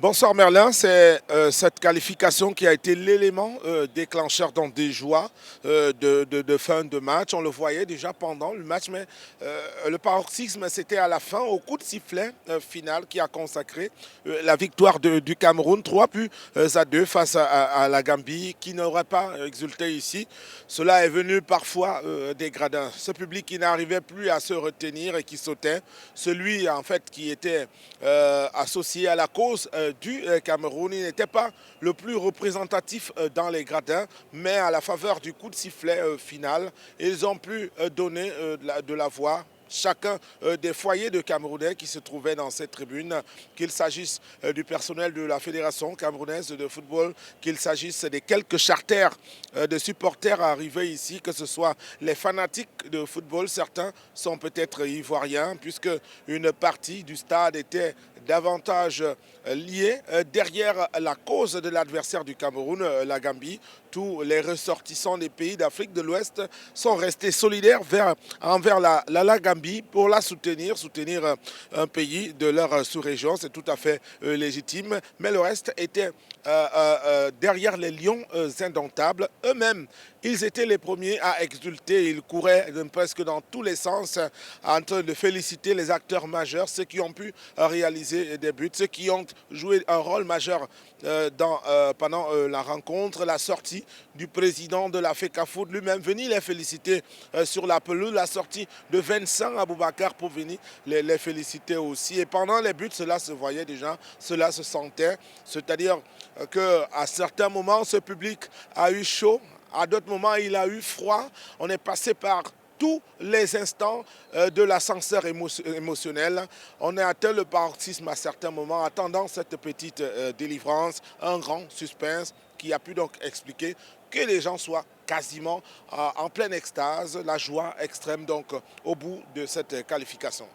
Bonsoir Merlin, c'est cette qualification qui a été l'élément déclencheur dans des joies de fin de match. On le voyait déjà pendant le match, mais le paroxysme c'était à la fin, au coup de sifflet final qui a consacré la victoire du Cameroun, 3 buts à 2 face à la Gambie, qui n'aurait pas exulté ici. Cela est venu parfois des gradins. Ce public qui n'arrivait plus à se retenir et qui sautait, celui en fait qui était associé à la cause du Cameroun. Il n'était pas le plus représentatif dans les gradins, mais à la faveur du coup de sifflet final, ils ont pu donner de la voix chacun des foyers de Camerounais qui se trouvaient dans cette tribune, qu'il s'agisse du personnel de la Fédération camerounaise de football, qu'il s'agisse des quelques charters de supporters arrivés ici, que ce soit les fanatiques de football. Certains sont peut-être ivoiriens, puisque une partie du stade était davantage liée derrière la cause de l'adversaire du Cameroun, la Gambie. Tous les ressortissants des pays d'Afrique de l'Ouest sont restés solidaires envers la Gambie pour la soutenir un pays de leur sous-région. C'est tout à fait légitime. Mais le reste était derrière les lions indomptables. Eux-mêmes, ils étaient les premiers à exulter. Ils couraient presque dans tous les sens en train de féliciter les acteurs majeurs, ceux qui ont pu réaliser des buts, ceux qui ont joué un rôle majeur pendant la rencontre, la sortie du président de la FECAFOOT lui-même venir les féliciter sur la pelouse, la sortie de Vincent Aboubakar pour venir les féliciter aussi. Et pendant les buts, cela se voyait déjà, cela se sentait, c'est-à-dire qu'à certains moments, ce public a eu chaud, à d'autres moments, il a eu froid. On est passé par tous les instants de l'ascenseur émotionnel. On a atteint le paroxysme à certains moments, attendant cette petite délivrance, un grand suspense qui a pu donc expliquer que les gens soient quasiment en pleine extase, la joie extrême donc au bout de cette qualification.